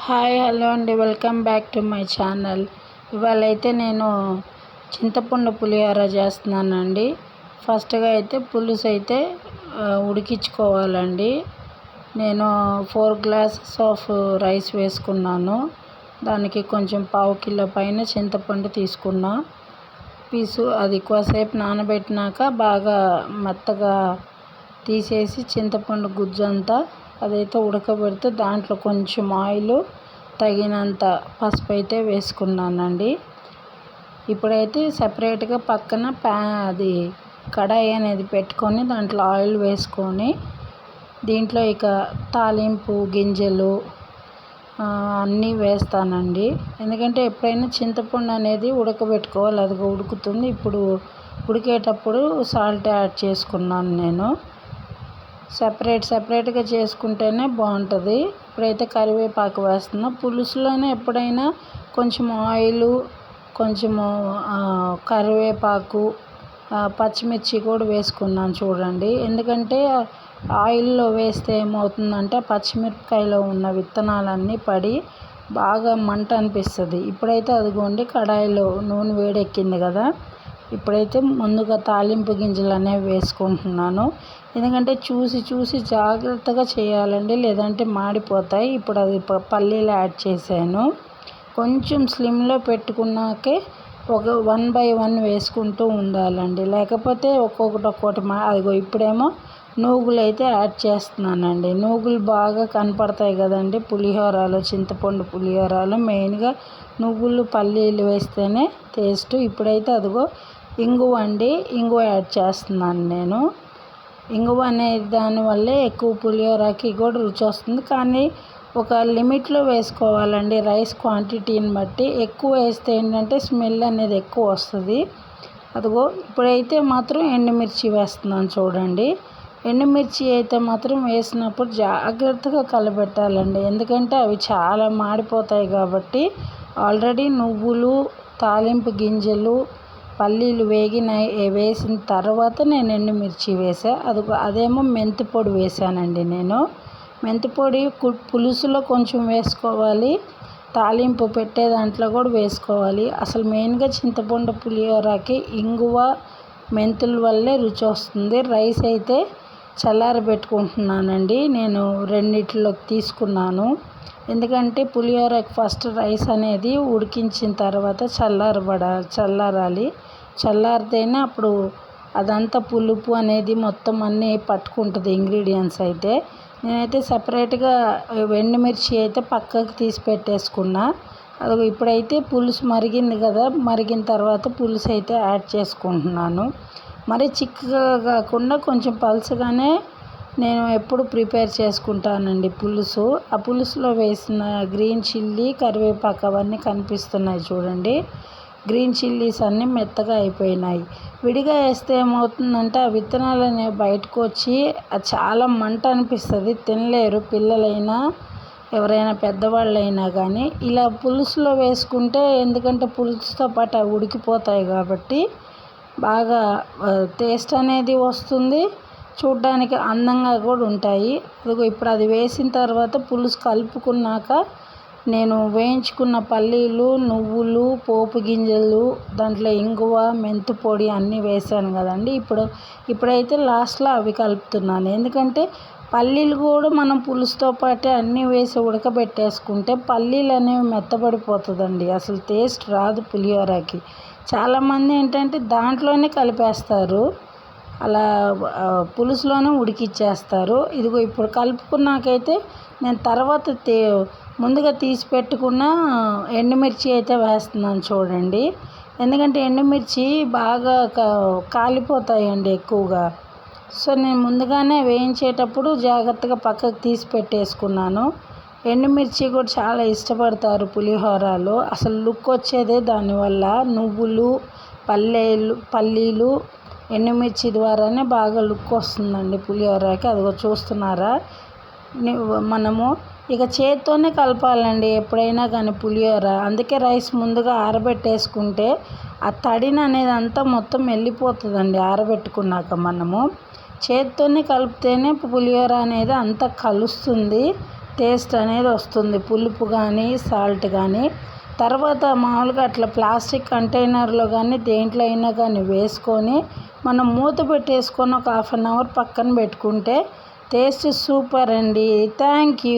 Hi hello అండి, welcome back to my channel. ఇవాళ అయితే నేను చింతపండు పులిహోర చేస్తున్నానండి. ఫస్ట్గా అయితే పులుసు అయితే ఉడికించుకోవాలండి. నేను 4 గ్లాసెస్ ఆఫ్ రైస్ వేసుకున్నాను. దానికి కొంచెం పావు కిలో పైన చింతపండు తీసుకున్నా. అది ఎక్కువసేపు నానబెట్టినాక బాగా మెత్తగా తీసేసి చింతపండు గుజ్జంతా అదైతే ఉడకబెడితే దాంట్లో కొంచెం ఆయిల్, తగినంత పసుపు అయితే వేసుకున్నానండి. ఇప్పుడైతే సపరేట్గా పక్కన అది కడాయి అనేది పెట్టుకొని దాంట్లో ఆయిల్ వేసుకొని దీంట్లో ఇక తాలింపు గింజలు అన్నీ వేస్తానండి. ఎందుకంటే ఎప్పుడైనా చింతపండు అనేది ఉడకబెట్టుకోవాలి, అది ఉడుకుతుంది. ఇప్పుడు ఉడికేటప్పుడు సాల్ట్ యాడ్ చేసుకున్నాను నేను. సపరేట్గా చేసుకుంటేనే బాగుంటుంది. ఇప్పుడైతే కరివేపాకు వేస్తున్నా. పులుసులోనే ఎప్పుడైనా కొంచెం ఆయిల్, కొంచెము కరివేపాకు, పచ్చిమిర్చి కూడా వేసుకున్నాను చూడండి. ఎందుకంటే ఆయిల్లో వేస్తే ఏమవుతుందంటే పచ్చిమిరపకాయలో ఉన్న విత్తనాలన్నీ పడి బాగా మంట అనిపిస్తుంది. ఇప్పుడైతే అదిగోండి కడాయిలో నూనె వేడెక్కింది కదా, ఇప్పుడైతే ముందుగా తాలింపు గింజలు అనేవి వేసుకుంటున్నాను. ఎందుకంటే చూసి జాగ్రత్తగా చేయాలండి, లేదంటే మాడిపోతాయి. ఇప్పుడు అది పల్లీలు యాడ్ చేశాను. కొంచెం స్లిమ్లో పెట్టుకున్నాకే ఒక 1 by 1 వేసుకుంటూ ఉండాలండి, లేకపోతే ఒక్కొక్కటి అదిగో ఇప్పుడేమో నూగులు అయితే యాడ్ చేస్తున్నానండి. నూగులు బాగా కనపడతాయి కదండి పులిహోరలో, చింతపండు పులిహోరలో మెయిన్గా నువ్వులు పల్లీలు వేస్తేనే టేస్ట్. ఇప్పుడైతే అదిగో ఇంగువ అండి, ఇంగువ యాడ్ చేస్తున్నాను నేను. ఇంగువ అనే దానివల్లే ఎక్కువ పులిహోరకి కూడా రుచి వస్తుంది. కానీ ఒక లిమిట్లో వేసుకోవాలండి, రైస్ క్వాంటిటీని బట్టి. ఎక్కువ వేస్తే ఏంటంటే స్మెల్ అనేది ఎక్కువ వస్తుంది. అదిగో ఇప్పుడైతే మాత్రం ఎండుమిర్చి వేస్తున్నాను చూడండి. ఎండుమిర్చి అయితే మాత్రం వేసినప్పుడు జాగ్రత్తగా కలబెట్టాలండి, ఎందుకంటే అవి చాలా మాడిపోతాయి కాబట్టి. ఆల్రెడీ నువ్వులు, తాలింపు గింజలు, పల్లీలు వేసిన తర్వాత నేను ఎండుమిర్చి అదేమో మెంతి పొడి వేసానండి నేను. మెంతి పొడి పులుసులో కొంచెం వేసుకోవాలి, తాలింపు పెట్టే దాంట్లో కూడా వేసుకోవాలి. అసలు మెయిన్గా చింతపండు పులిహోరకి ఇంగువ, మెంతుల వల్లే రుచి వస్తుంది. రైస్ అయితే చల్లారబెట్టుకుంటున్నానండి, నేను 2 తీసుకున్నాను. ఎందుకంటే పులిహోరకి ఫస్ట్ రైస్ అనేది ఉడికించిన తర్వాత చల్లారాలి. చల్లారితేనే అప్పుడు అదంతా పులుపు అనేది మొత్తం అన్నీ పట్టుకుంటుంది ఇంగ్రీడియంట్స్ అయితే. నేనైతే సపరేట్గా ఎండుమిర్చి అయితే పక్కకు తీసి పెట్టేసుకున్నా. అది ఇప్పుడైతే పులుసు మరిగింది కదా, మరిగిన తర్వాత పులుసు అయితే యాడ్ చేసుకుంటున్నాను. మరి చిక్కగా కాకుండా కొంచెం పలుచగానే నేను ఎప్పుడు ప్రిపేర్ చేసుకుంటానండి పులుసు. ఆ పులుసులో వేసిన గ్రీన్ చిల్లీ, కరివేపాకు అవన్నీ కనిపిస్తున్నాయి చూడండి. గ్రీన్ చిల్లీస్ అన్నీ మెత్తగా అయిపోయినాయి. విడిగా వేస్తే ఏమవుతుందంటే ఆ విత్తనాలు అనేవి బయటకు వచ్చి అది చాలా మంట అనిపిస్తుంది, తినలేరు పిల్లలైనా ఎవరైనా పెద్దవాళ్ళైనా కానీ. ఇలా పులుసులో వేసుకుంటే, ఎందుకంటే పులుసుతో పాటు అవి ఉడికిపోతాయి కాబట్టి బాగా టేస్ట్ అనేది వస్తుంది, చూడ్డానికి అందంగా కూడా ఉంటాయి. అదిగో ఇప్పుడు అది వేసిన తర్వాత పులుసు కలుపుకున్నాక నేను వేయించుకున్న పల్లీలు, నువ్వులు, పోపు గింజలు, దాంట్లో ఇంగువ, మెంతి పొడి అన్నీ వేసాను కదండి. ఇప్పుడైతే లాస్ట్లో అవి కలుపుతున్నాను. ఎందుకంటే పల్లీలు కూడా మనం పులుసుతో పాటే అన్నీ వేసి ఉడకబెట్టేసుకుంటే పల్లీలు అనేవి మెత్తబడిపోతుందండి, అసలు టేస్ట్ రాదు పులిహోరకి. చాలామంది ఏంటంటే దాంట్లోనే కలిపేస్తారు, అలా పులుసులోనే ఉడికిచ్చేస్తారు. ఇదిగో ఇప్పుడు కలుపుకున్నాకైతే నేను తర్వాత ముందుగా తీసి పెట్టుకున్న ఎండుమిర్చి అయితే వేస్తున్నాను చూడండి. ఎందుకంటే ఎండుమిర్చి బాగా కాలిపోతాయండి ఎక్కువగా. సో నేను ముందుగానే వేయించేటప్పుడు జాగ్రత్తగా పక్కకు తీసి పెట్టేసుకున్నాను. ఎండుమిర్చి కూడా చాలా ఇష్టపడతారు పులిహోరలో, అసలు లుక్ వచ్చేదే దానివల్ల. నువ్వులు, పల్లీలు, ఎండుమిర్చి ద్వారానే బాగా లుక్ వస్తుందండి పులిహోరకి. అదిగో చూస్తున్నారా, మనము ఇక చేత్తోనే కలపాలండి ఎప్పుడైనా కానీ పులిహోర. అందుకే రైస్ ముందుగా ఆరబెట్టేసుకుంటే ఆ తడిని అనేది అంతా మొత్తం వెళ్ళిపోతుందండి. ఆరబెట్టుకున్నాక మనము చేత్తోనే కలిపితేనే పులిహోర అనేది అంతా కలుస్తుంది. టేస్ట్ అనేది వస్తుంది, పులుపు కానీ సాల్ట్ కానీ. తర్వాత మామూలుగా అట్లా ప్లాస్టిక్ కంటైనర్లో కానీ దేంట్లో అయినా కానీ వేసుకొని మనం మూత పెట్టేసుకొని ఒక 1/2 అవర్ పక్కన పెట్టుకుంటే టేస్ట్ సూపర్ అండి. Thank you.